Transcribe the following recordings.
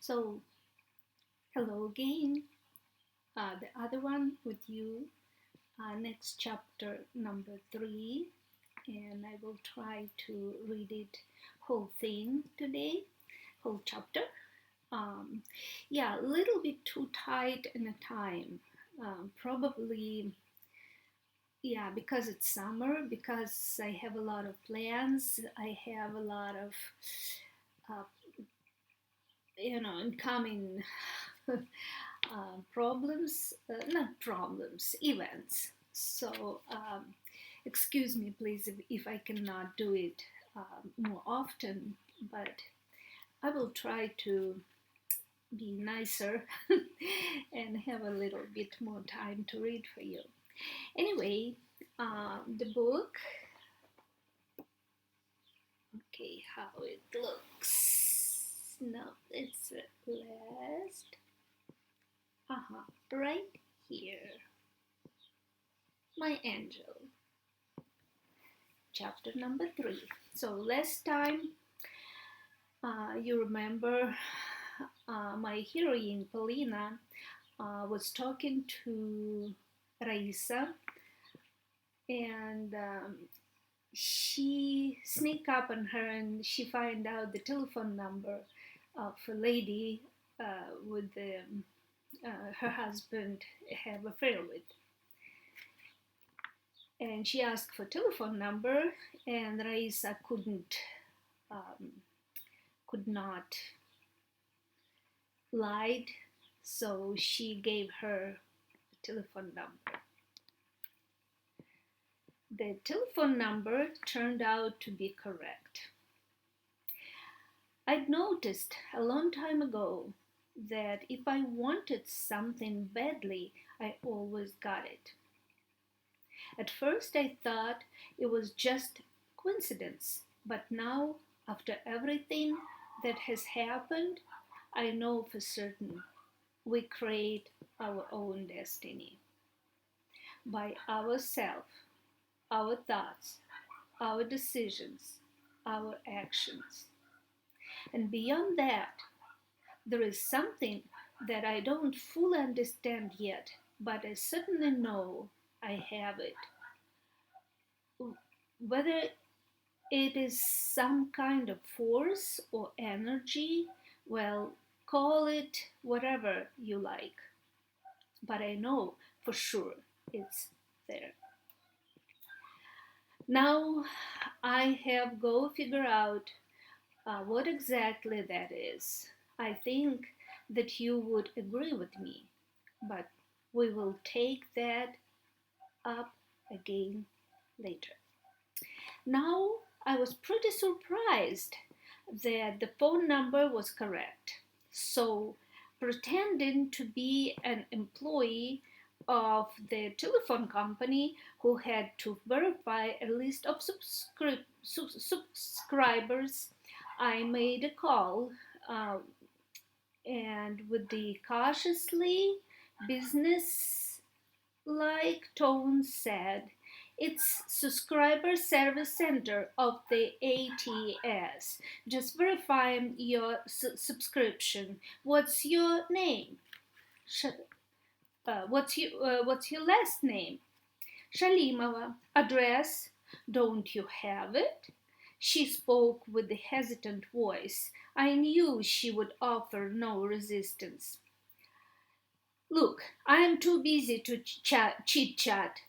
So, hello again. The other one with you. Next chapter number 3, and I will try to read it whole thing today, whole chapter. A little bit too tight in the time. Probably, because it's summer, because I have a lot of plans. I have a lot of incoming events. So excuse me, please, if I cannot do it more often, but I will try to be nicer and have a little bit more time to read for you. Anyway, the book, okay, how it looks. No, it's last. Right here. My angel. Chapter number 3. So last time, you remember my heroine, Polina, was talking to Raisa, and she sneak up on her and she find out the telephone number of a lady with her husband have affair with. And she asked for telephone number, and Raisa could not lie, so she gave her a telephone number. The telephone number turned out to be correct. I'd noticed a long time ago that if I wanted something badly, I always got it. At first I thought it was just coincidence, but now, after everything that has happened, I know for certain we create our own destiny. By ourselves, our thoughts, our decisions, our actions. And beyond that, there is something that I don't fully understand yet, but I certainly know I have it. Whether it is some kind of force or energy, well, call it whatever you like. But I know for sure it's there. Now I have go figure out what exactly that is. I think that you would agree with me, but we will take that up again later. Now I was pretty surprised that the phone number was correct. So, pretending to be an employee of the telephone company who had to verify a list of subscribers, I made a call and with the cautiously business-like tone said, "It's subscriber service center of the ATS. Just verifying your subscription. What's your name? What's your last name? Shalimova. Address? Don't you have it?" She spoke with a hesitant voice. I knew she would offer no resistance. "Look, I am too busy to chit-chat,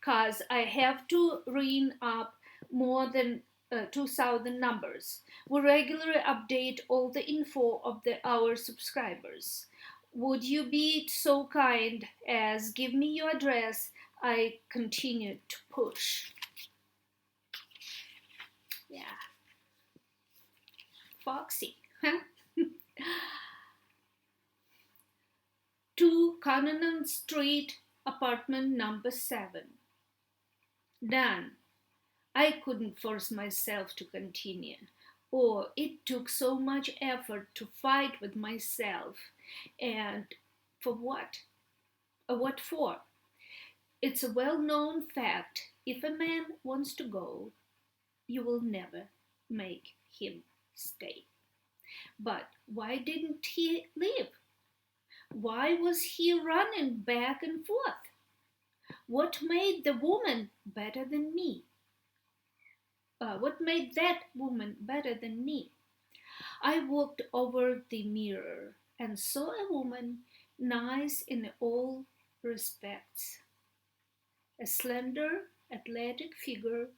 'cause I have to ring up more than 2,000 numbers. We regularly update all the info of our subscribers. Would you be so kind as give me your address?" I continued to push. Yeah. Foxy, huh? 2 Connon Street, apartment number 7. Done. I couldn't force myself to continue. It took so much effort to fight with myself. And for what? What for? It's a well-known fact. If a man wants to go, you will never make him stay. But why didn't he leave? Why was he running back and forth? What made the woman better than me? What made that woman better than me? I walked over the mirror and saw a woman nice in all respects. A slender, athletic figure.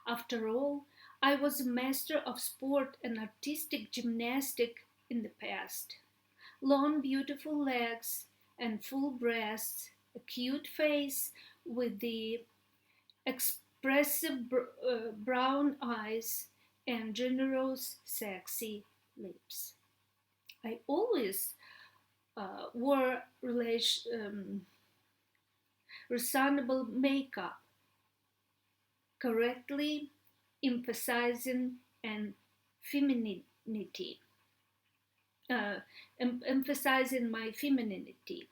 After all, I was a master of sport and artistic gymnastic in the past. Long, beautiful legs and full breasts, a cute face with the expressive brown eyes and generous, sexy lips. I always wore reasonable makeup, correctly emphasizing and femininity, emphasizing my femininity.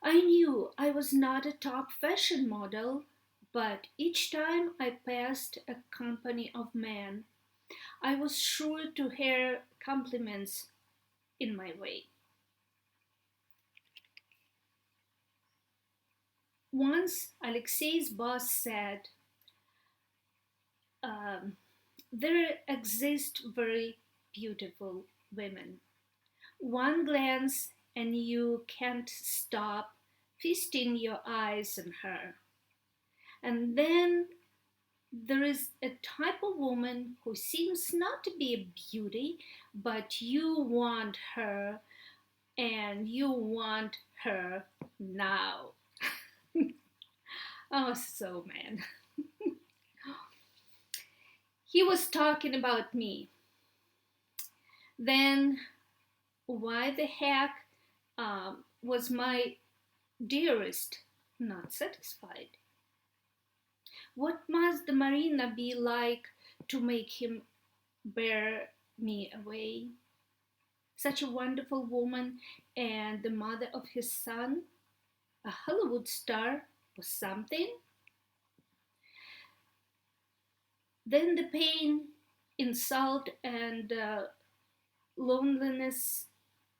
I knew I was not a top fashion model, but each time I passed a company of men, I was sure to hear compliments in my way. Once Alexei's boss said, there exist very beautiful women. One glance and you can't stop feasting your eyes on her. And then there is a type of woman who seems not to be a beauty, but you want her and you want her now. Oh, so man. He was talking about me. Then why the heck was my dearest not satisfied? What must the Marina be like to make him bear me away? Such a wonderful woman and the mother of his son, a Hollywood star, was something. Then the pain, insult, and loneliness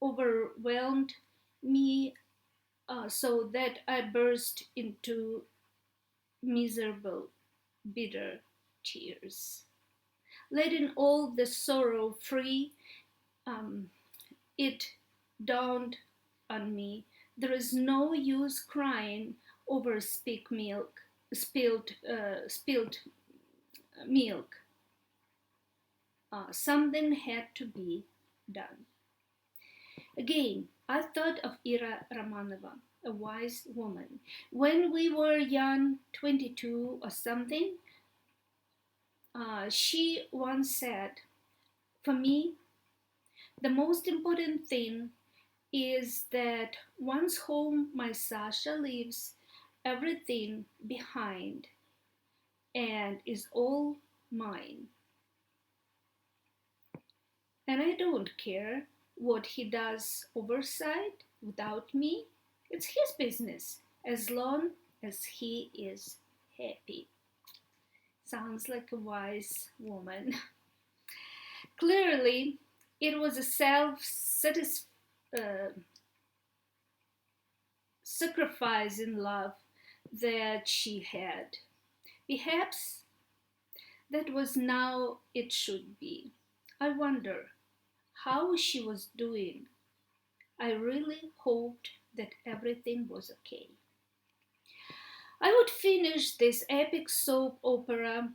overwhelmed me so that I burst into miserable, bitter tears. Letting all the sorrow free, it dawned on me there is no use crying over spilled milk. Something had to be done. Again, I thought of Ira Romanova, a wise woman. When we were young, 22 or something, she once said, for me, the most important thing is that once home my Sasha leaves everything behind and is all mine. And I don't care what he does oversight without me. It's his business as long as he is happy. Sounds like a wise woman. Clearly, it was a self-sacrificing love that she had. Perhaps that was now it should be. I wonder how she was doing. I really hoped that everything was okay. I would finish this epic soap opera,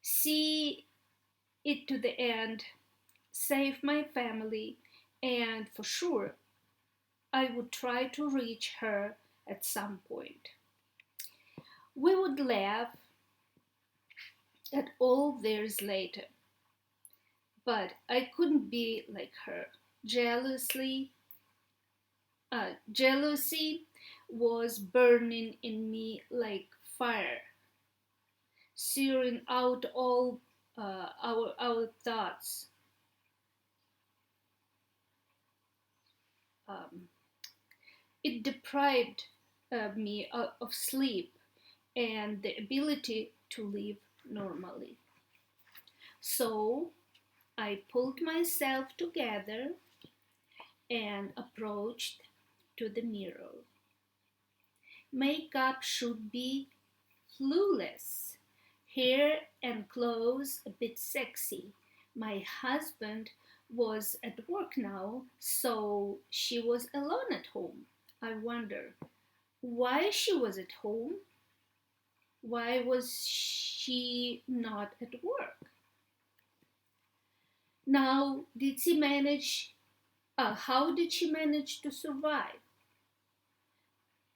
see it to the end, save my family, and for sure, I would try to reach her at some point. We would laugh at all years later, but I couldn't be like her. Jealousy was burning in me like fire, searing out all our thoughts. It deprived me of sleep and the ability to live normally. So I pulled myself together and approached to the mirror. Makeup should be flawless, hair and clothes a bit sexy. My husband was at work now, so she was alone at home. I wonder why she was at home. Why was she not at work? Now, how did she manage to survive?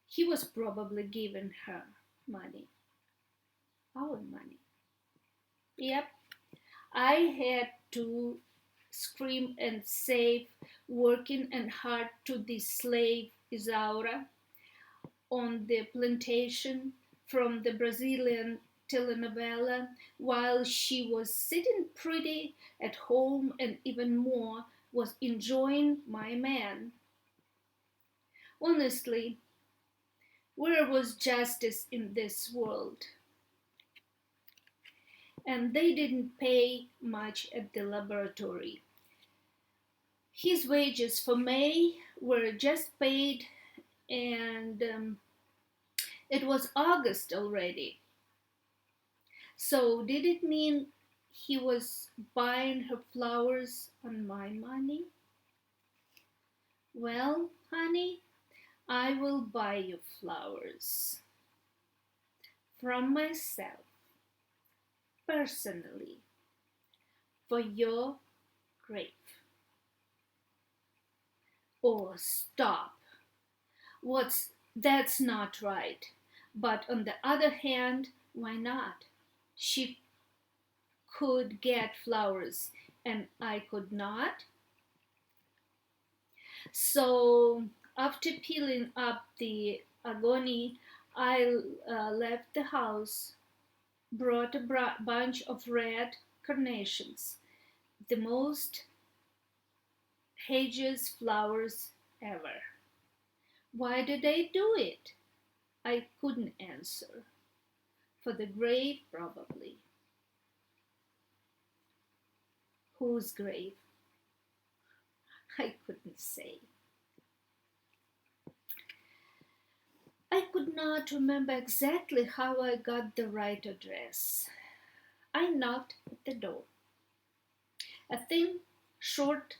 He was probably giving her money, our money. Yep, I had to scream and save, working and hard to the slave Isaura on the plantation from the Brazilian telenovela, while she was sitting pretty at home and even more was enjoying my man. Honestly, where was justice in this world? And they didn't pay much at the laboratory. His wages for May were just paid, and it was August already. So did it mean he was buying her flowers on my money? Well, honey, I will buy you flowers from myself, personally, for your grave. Oh, stop. That's not right. But on the other hand, why not? She could get flowers and I could not. So after peeling up the agony, I left the house, brought a bunch of red carnations, the most hideous flowers ever. Why did I do it? I couldn't answer. For the grave, probably. Whose grave? I couldn't say. I could not remember exactly how I got the right address. I knocked at the door. A thin, short,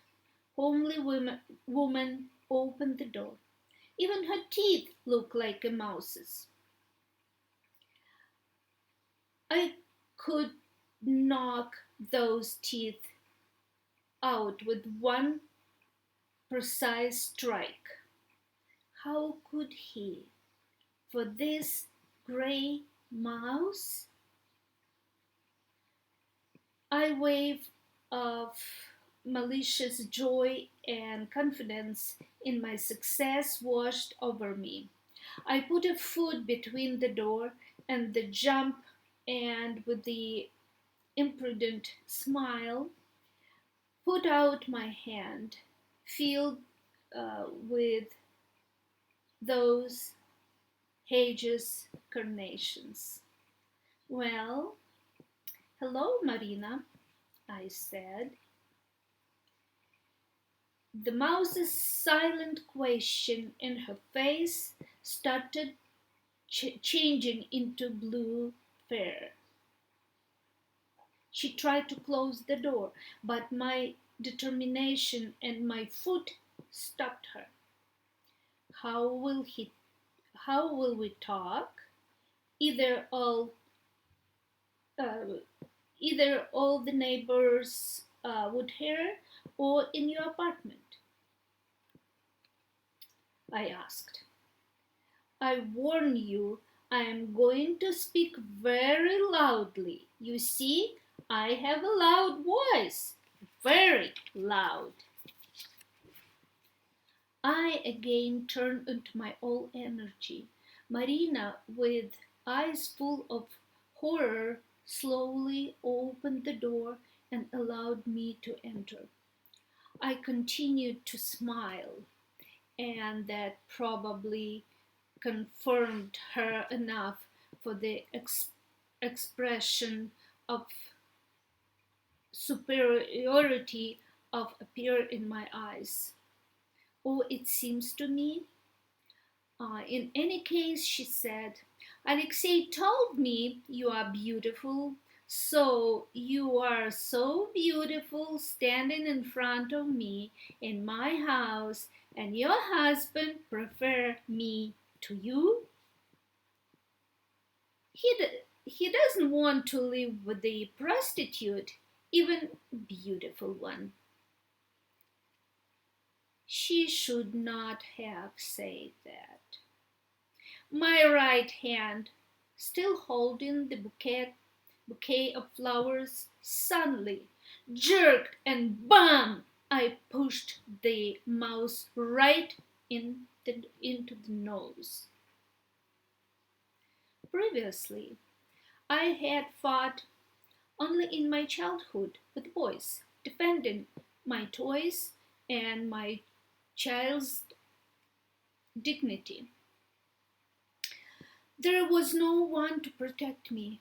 homely woman opened the door. Even her teeth looked like a mouse's. I could knock those teeth out with one precise strike. How could he? For this gray mouse? A wave of malicious joy and confidence in my success washed over me. I put a foot between the door and the jump, and with the imprudent smile, put out my hand, filled with those hideous carnations. Well, hello, Marina, I said. The mouse's silent question in her face started changing into blue fear. She tried to close the door, but my determination and my foot stopped her. How will we talk? Either all the neighbors would hear, or in your apartment? I asked. I warn you, I am going to speak very loudly. You see, I have a loud voice, very loud. I again turned into my old energy. Marina, with eyes full of horror, slowly opened the door and allowed me to enter. I continued to smile, and that probably confirmed her enough for the expression of superiority of appear in my eyes. Or it seems to me. In any case, she said, Alexei told me you are beautiful, so you are so beautiful standing in front of me in my house, and your husband prefer me to you? He doesn't want to live with a prostitute, even beautiful one. She should not have said that. My right hand, still holding the bouquet of flowers, suddenly jerked, and bam! I pushed the mouse right into the nose. Previously, I had fought only in my childhood with boys, defending my toys and my child's dignity. There was no one to protect me.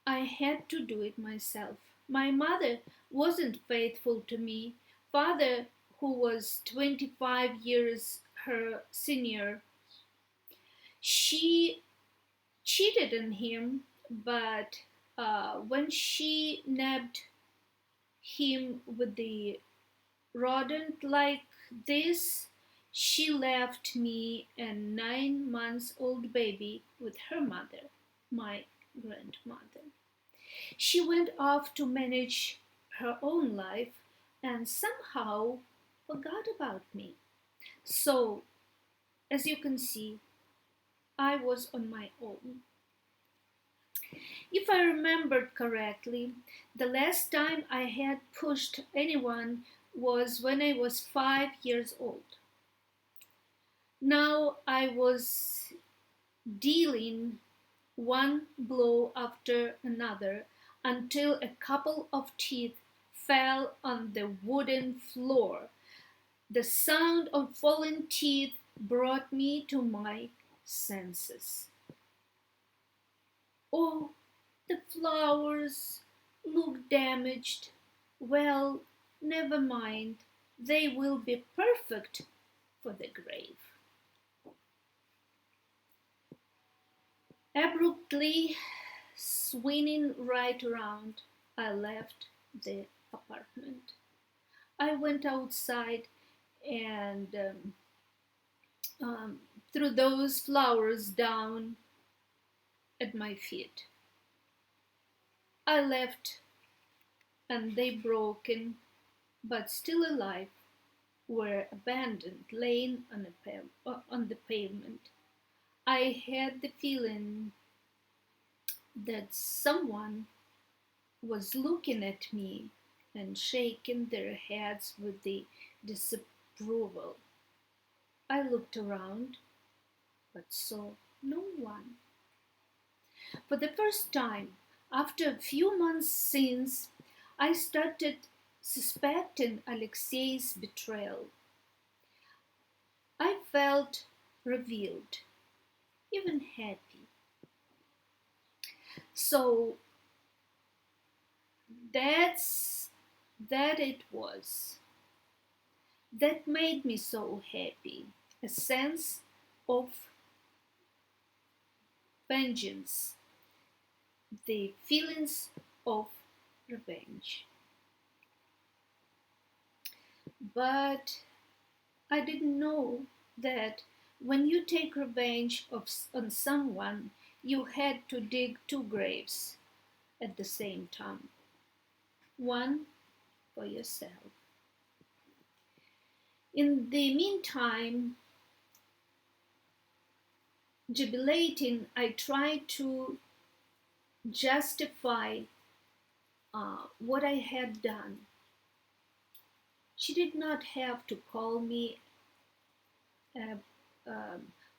I had to do it myself. My mother wasn't faithful to me. Father, who was 25 years her senior, she cheated on him, but when she nabbed him with the rodent like this, she left me a 9-month-old baby with her mother, my grandmother. She went off to manage her own life and somehow forgot about me. So, as you can see, I was on my own. If I remembered correctly, the last time I had pushed anyone was when I was 5 years old. Now I was dealing one blow after another until a couple of teeth fell on the wooden floor. The sound of falling teeth brought me to my senses. Oh, the flowers look damaged. Well, never mind. They will be perfect for the grave. Abruptly swinging right around, I left the apartment. I went outside and threw those flowers down at my feet. I left, and they, broken but still alive, were abandoned, laying on the pavement. I had the feeling that someone was looking at me and shaking their heads with the disapproval. I looked around, but saw no one. For the first time, after a few months since, I started suspecting Alexei's betrayal. I felt revealed, even happy. So that it was. That made me so happy. A sense of vengeance, the feelings of revenge. But I didn't know that when you take revenge on someone, you had to dig 2 graves at the same time. One for yourself. In the meantime, jubilating, I tried to justify what I had done. She did not have to call me a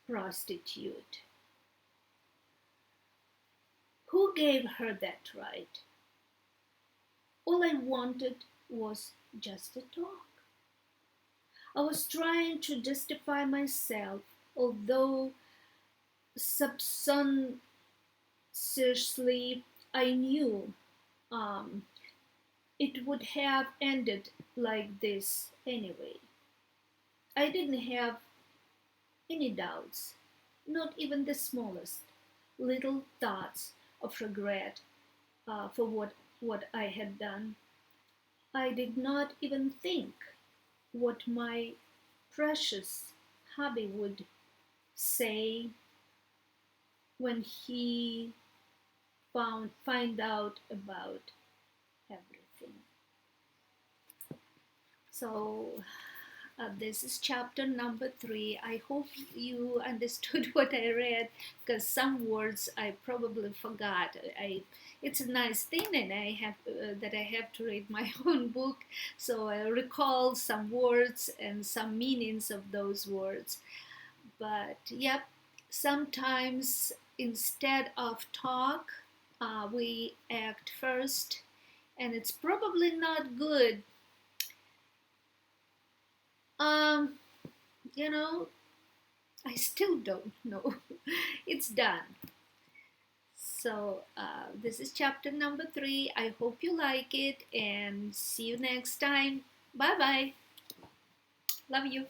prostitute. Who gave her that right? All I wanted was just a talk. I was trying to justify myself, although subconsciously I knew it would have ended like this anyway. I didn't have any doubts, not even the smallest little thoughts of regret for what I had done. I did not even think what my precious hubby would say when he find out about everything. So this is chapter number 3. I hope you understood what I read, because some words I probably forgot. It's a nice thing, and I have that I have to read my own book, so I recall some words and some meanings of those words. But yep, sometimes instead of talk, we act first, and it's probably not good. You know, I still don't know. It's done. So this is chapter number 3. I hope you like it, and see you next time. Bye bye. Love you.